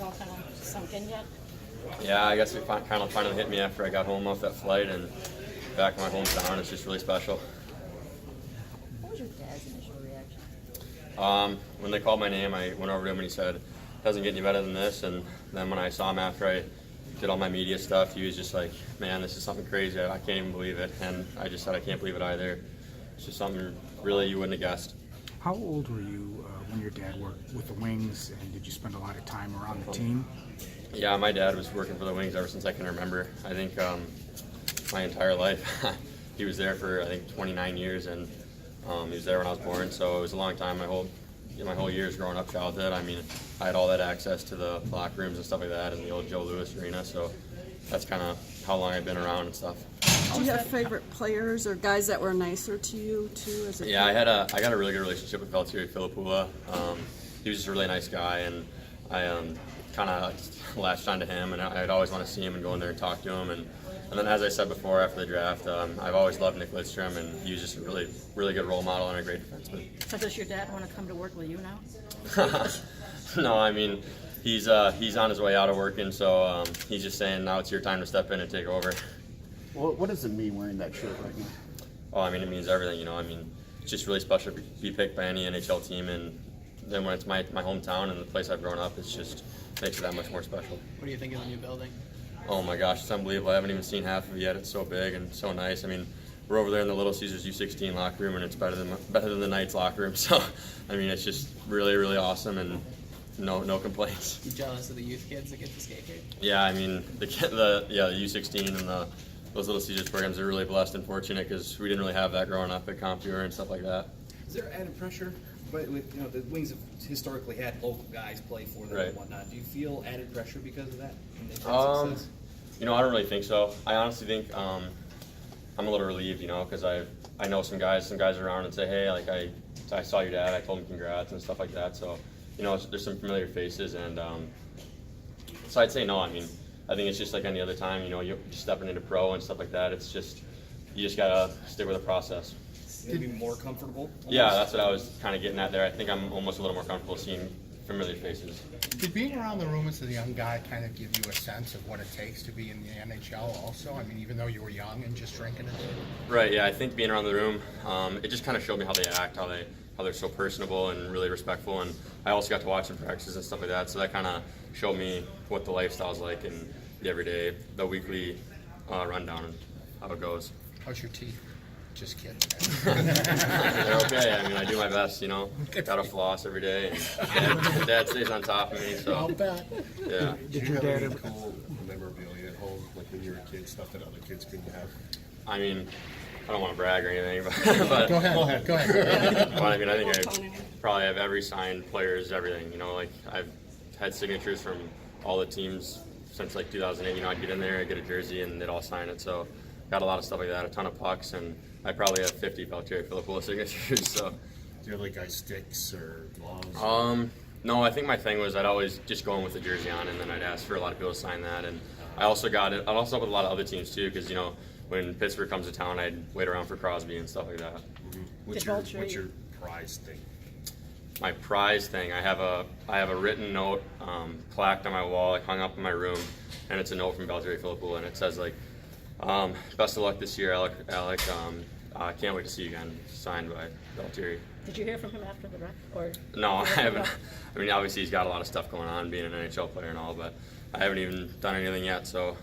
it all kind of sunk in yet? Yeah, I guess it kind of finally hit me after I got home off that flight and back in my hometown. It's just really special. What was your dad's initial reaction? When they called my name, I went over to him and he said, "Doesn't get any better than this." And then when I saw him after I did all my media stuff, he was just like, "Man, this is something crazy. I can't even believe it." And I just said, "I can't believe it either." It's just something really you wouldn't have guessed. How old were you when your dad worked with the Wings, and did you spend a lot of time around the team? Yeah, my dad was working for the Wings ever since I can remember. I think my entire life. He was there for, I think, 29 years, and he was there when I was born, so it was a long time. My whole years growing up, childhood. I mean, I had all that access to the locker rooms and stuff like that, and the old Joe Louis Arena. So that's kind of how long I've been around and stuff. Do you have favorite players or guys that were nicer to you too? As a Yeah, I got a really good relationship with Valtteri Filipula. He was just a really nice guy, and I kind of latched onto him, and I'd always want to see him and go in there and talk to him. And then, as I said before, after the draft, I've always loved Nick Lidstrom, and he was just a really, really good role model and a great defenseman. So does your dad want to come to work with you now? No, I mean, he's on his way out of working, so he's just saying now it's your time to step in and take over. Well, what does it mean wearing that shirt right now? Oh, I mean, it means everything, you know. I mean, it's just really special to be picked by any NHL team, and then when it's my hometown and the place I've grown up, it's just makes it that much more special. What do you think of the new building? Oh my gosh, it's unbelievable. I haven't even seen half of it yet. It's so big and so nice. I mean, we're over there in the Little Caesars U16 locker room, and it's better than the Knights locker room. So, I mean, it's just really, really awesome, and no complaints. You jealous of the youth kids that get to skate here? Yeah, I mean, the U16 and those Little Caesars programs are really blessed and fortunate because we didn't really have that growing up at CompViewer and stuff like that. Is there added pressure? But with, the Wings have historically had local guys play for them Right. and whatnot. Do you feel added pressure because of that? I don't really think so. I honestly think I'm a little relieved, because I know some guys around and say, hey, like I saw your dad, I told him congrats and stuff like that. So, there's some familiar faces, and so I'd say no. I mean, I think it's just like any other time, you're stepping into pro and stuff like that. It's just, you just gotta stick with the process. Maybe more comfortable? Almost? Yeah, that's what I was kind of getting at there. I think I'm almost a little more comfortable seeing familiar faces. Did being around the room as a young guy kind of give you a sense of what it takes to be in the NHL also? I mean, even though you were young and just drinking it? Right, yeah, I think being around the room, it just kind of showed me how they act, how they're so personable and really respectful. And I also got to watch some practices and stuff like that, so that kind of showed me what the lifestyle's like and the everyday, the weekly rundown and how it goes. How's your teeth? Just kidding. They're okay. I mean, I do my best, Gotta floss every day, and Dad stays on top of me, so. I'll bet. Yeah. Did your dad have cool memorabilia at home, like when you were a kid, stuff that other kids couldn't have? I mean, I don't want to brag or anything, but Go ahead. but I mean, I think I probably have every signed players, everything. Like I've had signatures from all the teams since like 2008. I'd get in there, I'd get a jersey, and they'd all sign it. So got a lot of stuff like that, a ton of pucks, and I probably have 50 Valtteri Filipula signatures. So. Do you have like guys sticks or gloves? No, I think my thing was I'd always just go in with the jersey on, and then I'd ask for a lot of people to sign that. And I also got it. I'd also with a lot of other teams too, because when Pittsburgh comes to town, I'd wait around for Crosby and stuff like that. Mm-hmm. What's your prize thing? My prize thing, I have a written note plaqued on my wall, like hung up in my room, and it's a note from Valtteri Filipula, and it says like, best of luck this year, Alec. I can't wait to see you again. Signed by Valtteri. Did you hear from him after the wreck? Or No, I haven't. I mean, obviously he's got a lot of stuff going on, being an NHL player and all, but I haven't even done anything yet. So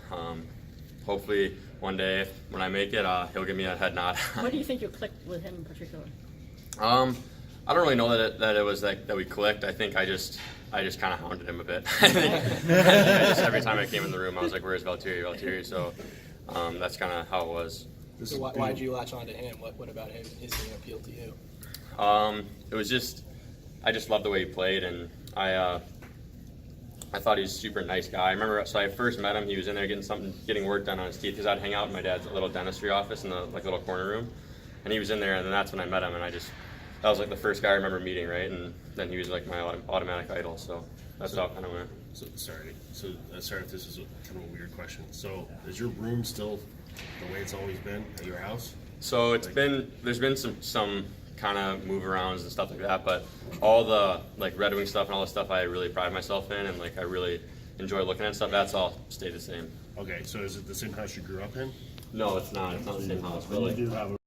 hopefully one day when I make it, he'll give me a head nod. What do you think you clicked with him in particular? I don't really know that it was that we clicked. I think I just kind of hounded him a bit. I think every time I came in the room, I was like, "Where's Valtteri?" So that's kind of how it was. So why did you latch on to him? What about his game appealed to you? It was just, I just loved the way he played, and I thought he was a super nice guy. I remember, so I first met him, he was in there getting work done on his teeth, because I'd hang out in my dad's little dentistry office in the little corner room, and he was in there, and then that's when I met him, and that was like the first guy I remember meeting, right? And then he was like my automatic idol, so that's how it kind of went. Sorry if this is kind of a weird question. So is your room still the way it's always been at your house? So there's been some kind of move arounds and stuff like that. But all the like Red Wing stuff and all the stuff I really pride myself in, and like I really enjoy looking at stuff. That's all stayed the same. Okay, so is it the same house you grew up in? No, it's not. It's not the same house, but You like do have a